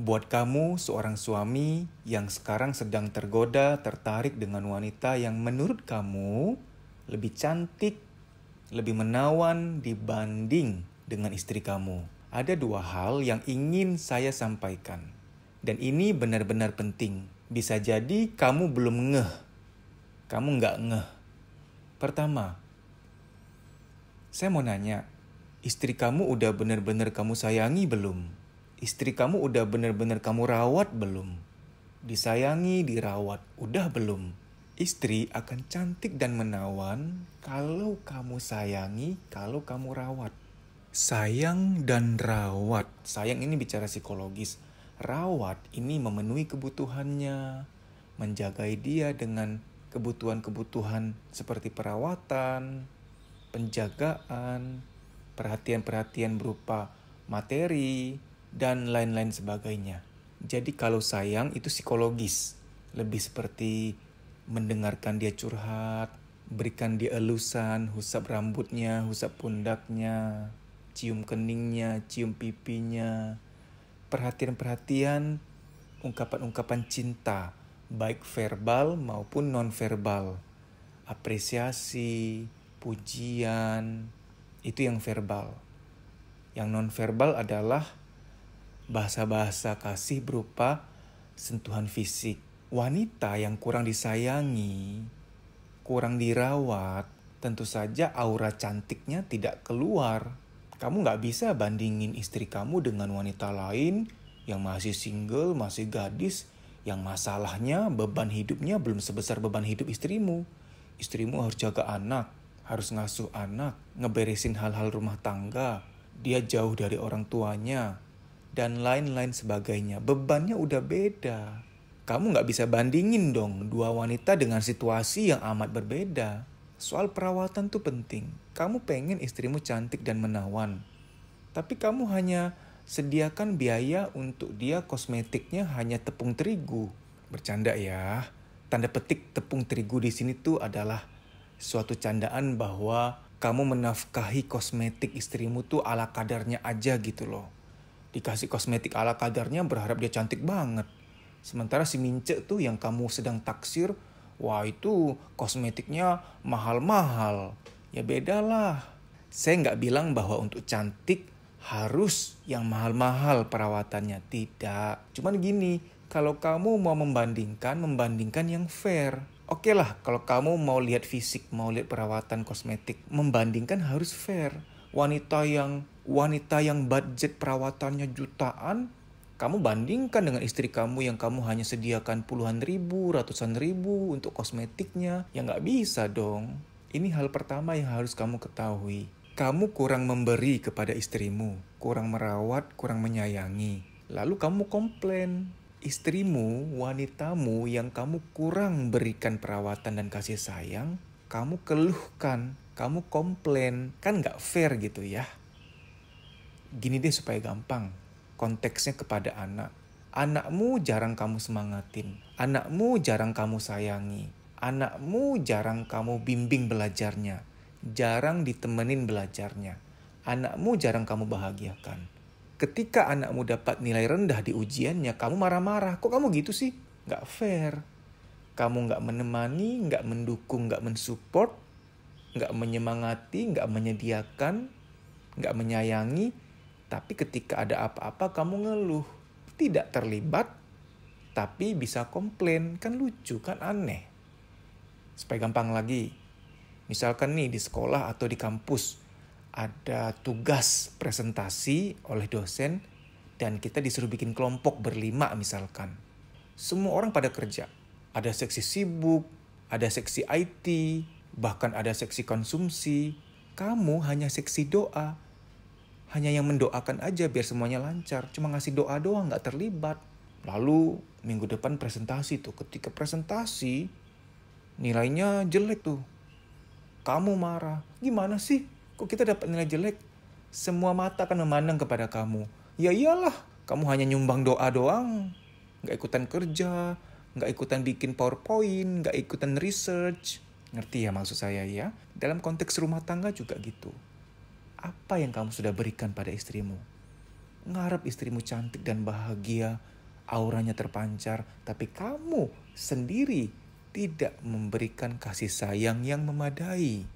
Buat kamu seorang suami yang sekarang sedang tergoda, tertarik dengan wanita yang menurut kamu lebih cantik, lebih menawan dibanding dengan istri kamu. Ada dua hal yang ingin saya sampaikan. Dan ini benar-benar penting. Bisa jadi kamu belum ngeh. Kamu nggak ngeh. Pertama, saya mau nanya, istri kamu udah benar-benar kamu sayangi belum? Istri kamu udah benar-benar kamu rawat belum? Disayangi, dirawat, udah belum? Istri akan cantik dan menawan kalau kamu sayangi, kalau kamu rawat. Sayang dan rawat. Sayang ini bicara psikologis. Rawat ini memenuhi kebutuhannya. Menjagai dia dengan kebutuhan-kebutuhan seperti perawatan, penjagaan, perhatian-perhatian berupa materi, dan lain-lain sebagainya. Jadi kalau sayang itu psikologis. Lebih seperti mendengarkan dia curhat, berikan dia elusan, husap rambutnya, husap pundaknya, cium keningnya, cium pipinya. Perhatian-perhatian, ungkapan-ungkapan cinta, baik verbal maupun non-verbal. Apresiasi, pujian, itu yang verbal. Yang non-verbal adalah bahasa-bahasa kasih berupa sentuhan fisik. Wanita yang kurang disayangi, kurang dirawat, tentu saja aura cantiknya tidak keluar. Kamu gak bisa bandingin istri kamu dengan wanita lain yang masih single, masih gadis, yang masalahnya beban hidupnya belum sebesar beban hidup istrimu. Istrimu harus jaga anak, harus ngasuh anak, ngeberesin hal-hal rumah tangga. Dia jauh dari orang tuanya, dan lain-lain sebagainya. Bebannya udah beda. Kamu gak bisa bandingin dong dua wanita dengan situasi yang amat berbeda. Soal perawatan tuh penting. Kamu pengen istrimu cantik dan menawan. Tapi kamu hanya sediakan biaya untuk dia kosmetiknya hanya tepung terigu. Bercanda ya. Tanda petik tepung terigu di sini tuh adalah suatu candaan bahwa kamu menafkahi kosmetik istrimu tuh ala kadarnya aja gitu loh. Dikasih kosmetik ala kadarnya berharap dia cantik banget. Sementara si Mince tuh yang kamu sedang taksir, wah itu kosmetiknya mahal-mahal. Ya bedalah. Saya nggak bilang bahwa untuk cantik harus yang mahal-mahal perawatannya. Tidak. Cuman gini, kalau kamu mau membandingkan yang fair. Oke lah, kalau kamu mau lihat fisik, mau lihat perawatan kosmetik, membandingkan harus fair. Wanita yang budget perawatannya jutaan, kamu bandingkan dengan istri kamu yang kamu hanya sediakan puluhan ribu, ratusan ribu untuk kosmetiknya. Ya nggak bisa dong. Ini hal pertama yang harus kamu ketahui. Kamu kurang memberi kepada istrimu, kurang merawat, kurang menyayangi. Lalu kamu komplain. Istrimu, wanitamu yang kamu kurang berikan perawatan dan kasih sayang, kamu keluhkan, kamu komplain. Kan gak fair gitu ya. Gini deh supaya gampang. Konteksnya kepada anak. Anakmu jarang kamu semangatin. Anakmu jarang kamu sayangi. Anakmu jarang kamu bimbing belajarnya. Jarang ditemenin belajarnya. Anakmu jarang kamu bahagiakan. Ketika anakmu dapat nilai rendah di ujiannya, kamu marah-marah. Kok kamu gitu sih? Gak fair. Kamu gak menemani, gak mendukung, gak mensupport, gak menyemangati, gak menyediakan, gak menyayangi. Tapi ketika ada apa-apa kamu ngeluh. Tidak terlibat, tapi bisa komplain. Kan lucu, kan aneh. Supaya gampang lagi. Misalkan nih di sekolah atau di kampus, ada tugas presentasi oleh dosen dan kita disuruh bikin kelompok berlima misalkan. Semua orang pada kerja. Ada seksi sibuk, ada seksi IT, bahkan ada seksi konsumsi. Kamu hanya seksi doa. Hanya yang mendoakan aja biar semuanya lancar. Cuma ngasih doa doang, gak terlibat. Lalu minggu depan presentasi tuh. Ketika presentasi nilainya jelek tuh. Kamu marah. Gimana sih? Kok kita dapat nilai jelek? Semua mata akan memandang kepada kamu. Ya iyalah, kamu hanya nyumbang doa doang. Gak ikutan kerja, gak ikutan bikin PowerPoint, gak ikutan research. Ngerti ya maksud saya ya? Dalam konteks rumah tangga juga gitu. Apa yang kamu sudah berikan pada istrimu? Ngarep istrimu cantik dan bahagia, auranya terpancar, tapi kamu sendiri tidak memberikan kasih sayang yang memadai.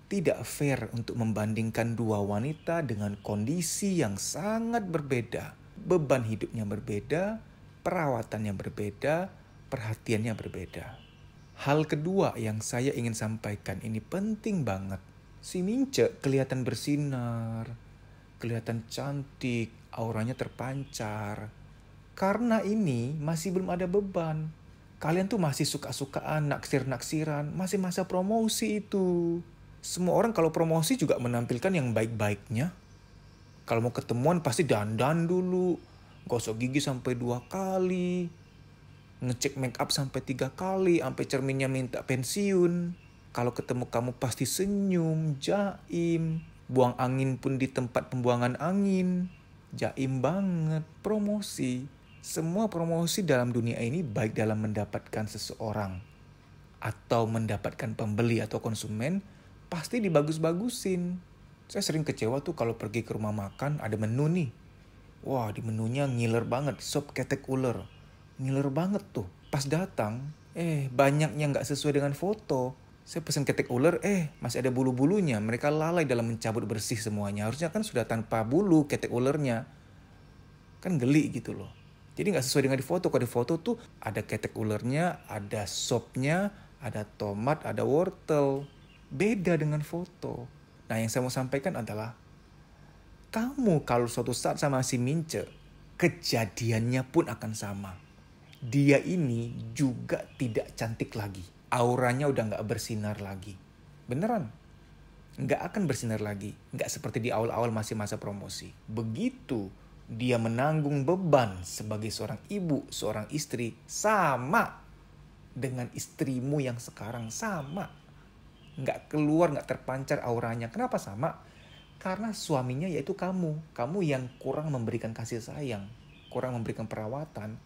Tidak fair untuk membandingkan dua wanita dengan kondisi yang sangat berbeda. Beban hidupnya berbeda, perawatannya berbeda, perhatiannya berbeda. Hal kedua yang saya ingin sampaikan ini penting banget. Si Mince kelihatan bersinar, kelihatan cantik, auranya terpancar. Karena ini masih belum ada beban. Kalian tuh masih suka-sukaan, naksir-naksiran, masih masa promosi itu. Semua orang kalau promosi juga menampilkan yang baik-baiknya. Kalau mau ketemuan pasti dandan dulu, gosok gigi sampai 2 kali, ngecek make up sampai 3 kali, sampai cerminnya minta pensiun. Kalau ketemu kamu pasti senyum, jaim, buang angin pun di tempat pembuangan angin. Jaim banget, promosi. Semua promosi dalam dunia ini baik dalam mendapatkan seseorang atau mendapatkan pembeli atau konsumen, pasti dibagus-bagusin. Saya sering kecewa tuh kalau pergi ke rumah makan ada menu nih. Wah, di menunya ngiler banget, sop ketek uler. Ngiler banget tuh. Pas datang, banyaknya nggak sesuai dengan foto. Saya pesen ketek uler, masih ada bulu-bulunya. Mereka lalai dalam mencabut bersih semuanya. Harusnya kan sudah tanpa bulu ketek ulernya. Kan geli gitu loh. Jadi nggak sesuai dengan di foto. Kalau di foto tuh ada ketek ulernya, ada sopnya, ada tomat, ada wortel. Beda dengan foto. Nah, yang saya mau sampaikan adalah kamu kalau suatu saat sama si Mince, kejadiannya pun akan sama. Dia ini juga tidak cantik lagi. Auranya udah gak bersinar lagi. Beneran. Gak akan bersinar lagi. Gak seperti di awal-awal masih masa promosi. Begitu dia menanggung beban sebagai seorang ibu, seorang istri, sama dengan istrimu yang sekarang, sama. Gak keluar, gak terpancar auranya. Kenapa sama? Karena suaminya yaitu kamu. Kamu yang kurang memberikan kasih sayang, kurang memberikan perawatan.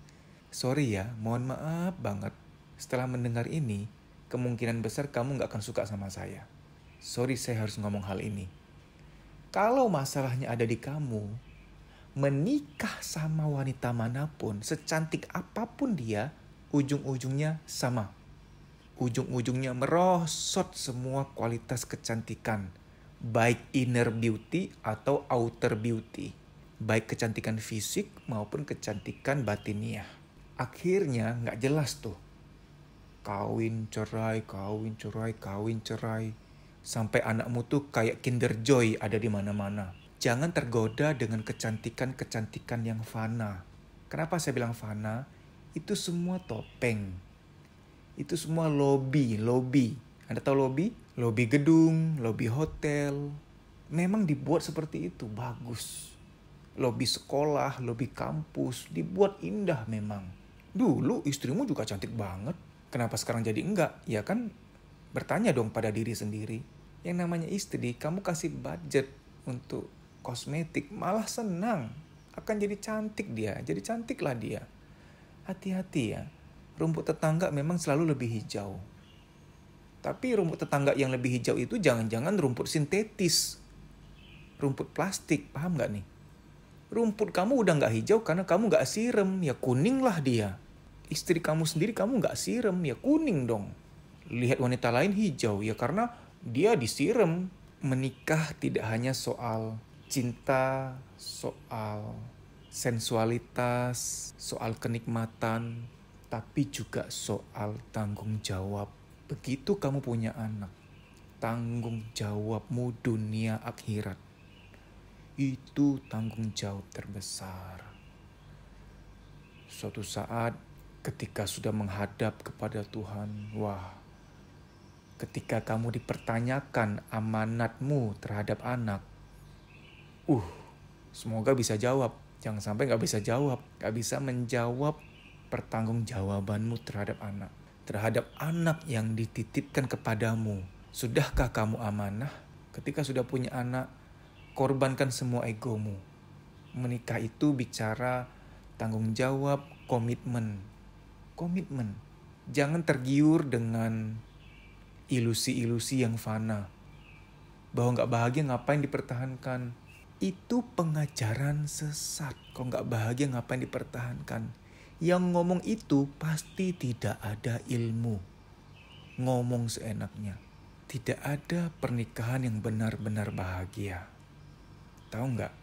Sorry ya, mohon maaf banget. Setelah mendengar ini, kemungkinan besar kamu gak akan suka sama saya. Sorry, saya harus ngomong hal ini. Kalau masalahnya ada di kamu, menikah sama wanita manapun, secantik apapun dia, ujung-ujungnya sama. Ujung-ujungnya merosot semua kualitas kecantikan. Baik inner beauty atau outer beauty. Baik kecantikan fisik maupun kecantikan batiniah. Akhirnya gak jelas tuh. Kawin cerai, kawin cerai, kawin cerai. Sampai anakmu tuh kayak Kinder Joy ada di mana-mana. Jangan tergoda dengan kecantikan-kecantikan yang fana. Kenapa saya bilang fana? Itu semua topeng. Itu semua lobby. Anda tahu lobby? Lobby gedung, lobby hotel. Memang dibuat seperti itu, bagus. Lobby sekolah, lobby kampus, dibuat indah memang. Dulu istrimu juga cantik banget. Kenapa sekarang jadi enggak? Ya kan bertanya dong pada diri sendiri. Yang namanya istri, kamu kasih budget untuk kosmetik, malah senang. Akan jadi cantik dia, jadi cantiklah dia. Hati-hati ya. Rumput tetangga memang selalu lebih hijau. Tapi rumput tetangga yang lebih hijau itu jangan-jangan rumput sintetis. Rumput plastik, paham gak nih? Rumput kamu udah gak hijau karena kamu gak siram, ya kuning lah dia. Istri kamu sendiri kamu gak siram, ya kuning dong. Lihat wanita lain hijau, ya karena dia disiram. Menikah tidak hanya soal cinta, soal sensualitas, soal kenikmatan, tapi juga soal tanggung jawab. Begitu kamu punya anak, tanggung jawabmu dunia akhirat. Itu tanggung jawab terbesar. Suatu saat ketika sudah menghadap kepada Tuhan, ketika kamu dipertanyakan amanatmu terhadap anak, semoga bisa jawab. Jangan sampai gak bisa jawab, gak bisa menjawab pertanggungjawabanmu terhadap anak yang dititipkan kepadamu. Sudahkah kamu amanah? Ketika sudah punya anak, korbankan semua egomu. Menikah itu bicara tanggung jawab, komitmen. Jangan tergiur dengan ilusi-ilusi yang fana. Bahwa gak bahagia ngapain dipertahankan. Itu pengajaran sesat. Kalau gak bahagia ngapain dipertahankan. Yang ngomong itu pasti tidak ada ilmu. Ngomong seenaknya. Tidak ada pernikahan yang benar-benar bahagia. Tahu nggak?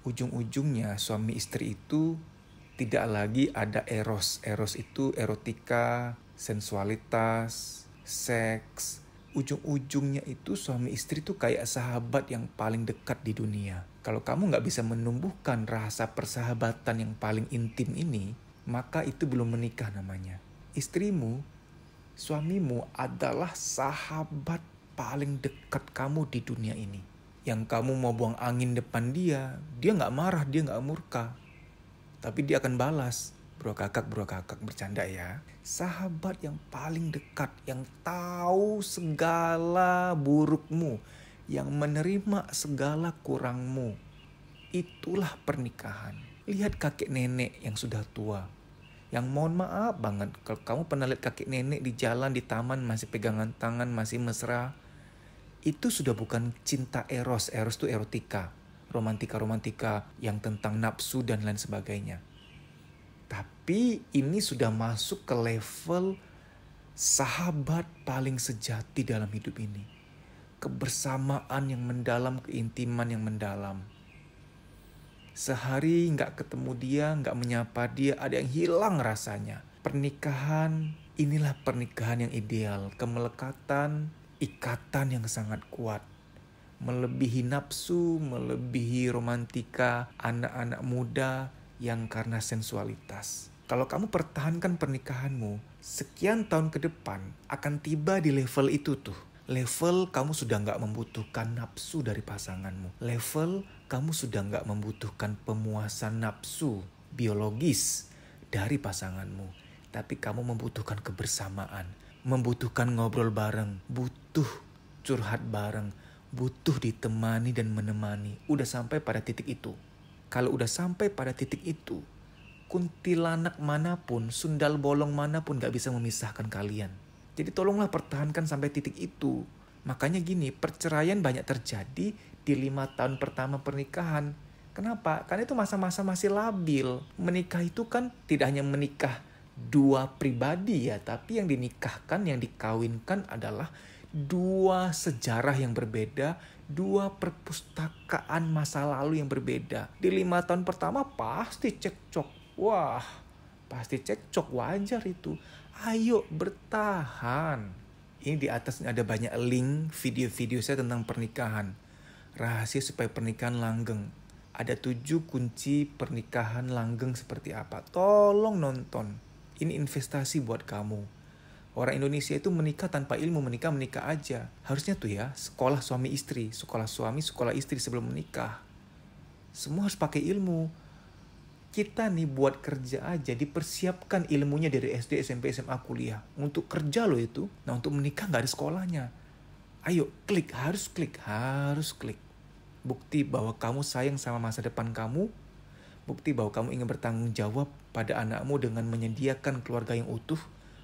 Ujung-ujungnya suami istri itu tidak lagi ada eros. Eros itu erotika, sensualitas, seks. Ujung-ujungnya itu suami istri itu kayak sahabat yang paling dekat di dunia. Kalau kamu nggak bisa menumbuhkan rasa persahabatan yang paling intim ini, maka itu belum menikah namanya. Istrimu, suamimu adalah sahabat paling dekat kamu di dunia ini. Yang kamu mau buang angin depan dia nggak marah, dia nggak murka. Tapi dia akan balas. Bro kakak, bercanda ya. Sahabat yang paling dekat, yang tahu segala burukmu, yang menerima segala kurangmu. Itulah pernikahan. Lihat kakek nenek yang sudah tua. Yang mohon maaf banget, kalau kamu pernah lihat kakek nenek di jalan, di taman, masih pegangan tangan, masih mesra. Itu sudah bukan cinta eros. Eros itu erotika. Romantika-romantika yang tentang nafsu dan lain sebagainya. Tapi ini sudah masuk ke level sahabat paling sejati dalam hidup ini. Kebersamaan yang mendalam, keintiman yang mendalam. Sehari nggak ketemu dia, nggak menyapa dia, ada yang hilang rasanya. Pernikahan, inilah pernikahan yang ideal. Kemelekatan, ikatan yang sangat kuat. Melebihi nafsu, melebihi romantika anak-anak muda yang karena sensualitas. Kalau kamu pertahankan pernikahanmu, sekian tahun ke depan akan tiba di level itu tuh. Level kamu sudah nggak membutuhkan nafsu dari pasanganmu. Level kamu sudah nggak membutuhkan pemuasan nafsu biologis dari pasanganmu. Tapi kamu membutuhkan kebersamaan. Membutuhkan ngobrol bareng. Butuh curhat bareng. Butuh ditemani dan menemani. Udah sampai pada titik itu. Kalau udah sampai pada titik itu, kuntilanak manapun, sundal bolong manapun gak bisa memisahkan kalian. Jadi tolonglah pertahankan sampai titik itu. Makanya gini, perceraian banyak terjadi di 5 tahun pertama pernikahan. Kenapa? Karena itu masa-masa masih labil. Menikah itu kan tidak hanya menikah dua pribadi ya, tapi yang dinikahkan, yang dikawinkan adalah dua sejarah yang berbeda, dua perpustakaan masa lalu yang berbeda. Di 5 tahun pertama pasti cekcok. Wah, pasti cekcok, wajar itu. Ayo bertahan. Ini di atas ada banyak link video-video saya tentang pernikahan. Rahasia supaya pernikahan langgeng. Ada 7 kunci pernikahan langgeng seperti apa. Tolong nonton. Ini investasi buat kamu. Orang Indonesia itu menikah tanpa ilmu, menikah aja. Harusnya tuh ya, sekolah suami istri, sekolah suami, sekolah istri sebelum menikah. Semua harus pakai ilmu. Kita nih buat kerja aja, dipersiapkan ilmunya dari SD, SMP, SMA, kuliah. Untuk kerja loh itu. Nah untuk menikah gak ada sekolahnya. Ayo klik, harus klik. Bukti bahwa kamu sayang sama masa depan kamu. Bukti bahwa kamu ingin bertanggung jawab pada anakmu dengan menyediakan keluarga yang utuh.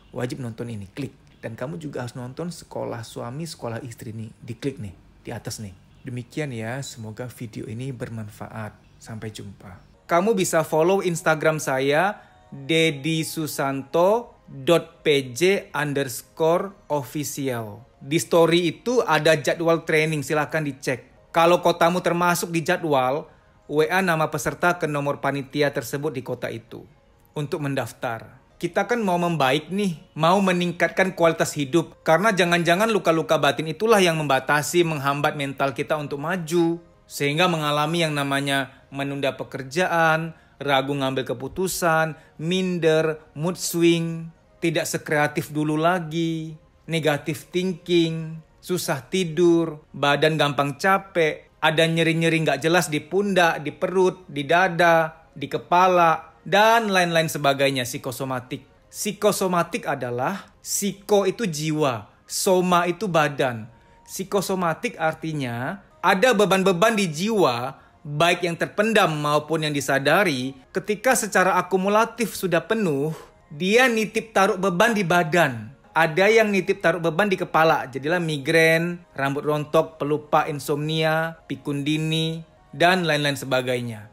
Wajib nonton ini, klik. Dan kamu juga harus nonton sekolah suami, sekolah istri nih. Diklik nih, di atas nih. Demikian ya, semoga video ini bermanfaat. Sampai jumpa. Kamu bisa follow Instagram saya, deddysusanto.pj_official. Di story itu ada jadwal training, silahkan dicek. Kalau kotamu termasuk di jadwal, WA nama peserta ke nomor panitia tersebut di kota itu. Untuk mendaftar. Kita kan mau membaik nih, mau meningkatkan kualitas hidup. Karena jangan-jangan luka-luka batin itulah yang membatasi, menghambat mental kita untuk maju. Sehingga mengalami yang namanya menunda pekerjaan, ragu ngambil keputusan, minder, mood swing, tidak sekreatif dulu lagi, negative thinking, susah tidur, badan gampang capek, ada nyeri-nyeri nggak jelas di pundak, di perut, di dada, di kepala, dan lain-lain sebagainya, psikosomatik. Psikosomatik adalah, psiko itu jiwa, soma itu badan. Psikosomatik artinya ada beban-beban di jiwa, baik yang terpendam maupun yang disadari, ketika secara akumulatif sudah penuh, dia nitip taruh beban di badan. Ada yang nitip taruh beban di kepala, jadilah migrain, rambut rontok, pelupa, insomnia, pikun dini, dan lain-lain sebagainya.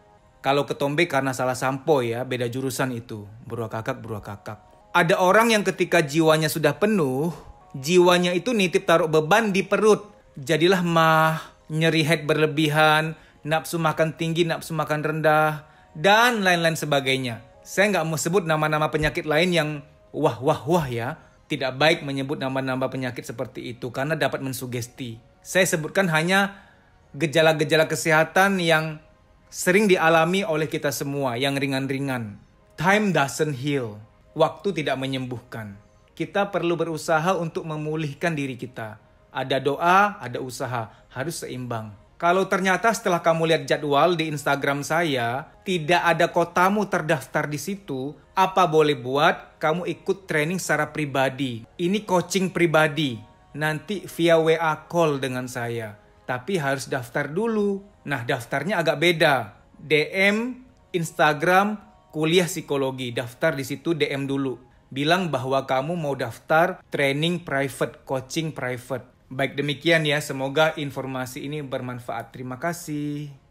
Kalau ketombe karena salah sampo ya, beda jurusan itu. Bro kakak. Ada orang yang ketika jiwanya sudah penuh, jiwanya itu nitip taruh beban di perut. Jadilah mah, nyeri head berlebihan, nafsu makan tinggi, nafsu makan rendah, dan lain-lain sebagainya. Saya nggak mau sebut nama-nama penyakit lain yang wah ya. Tidak baik menyebut nama-nama penyakit seperti itu karena dapat mensugesti. Saya sebutkan hanya gejala-gejala kesehatan yang sering dialami oleh kita semua, yang ringan-ringan. Time doesn't heal. Waktu tidak menyembuhkan. Kita perlu berusaha untuk memulihkan diri kita. Ada doa, ada usaha. Harus seimbang. Kalau ternyata setelah kamu lihat jadwal di Instagram saya, tidak ada kotamu terdaftar di situ, apa boleh buat kamu ikut training secara pribadi. Ini coaching pribadi. Nanti via WA call dengan saya. Tapi harus daftar dulu. Nah, daftarnya agak beda. DM, Instagram, kuliah psikologi. Daftar di situ, DM dulu. Bilang bahwa kamu mau daftar training private, coaching private. Baik demikian ya, semoga informasi ini bermanfaat. Terima kasih.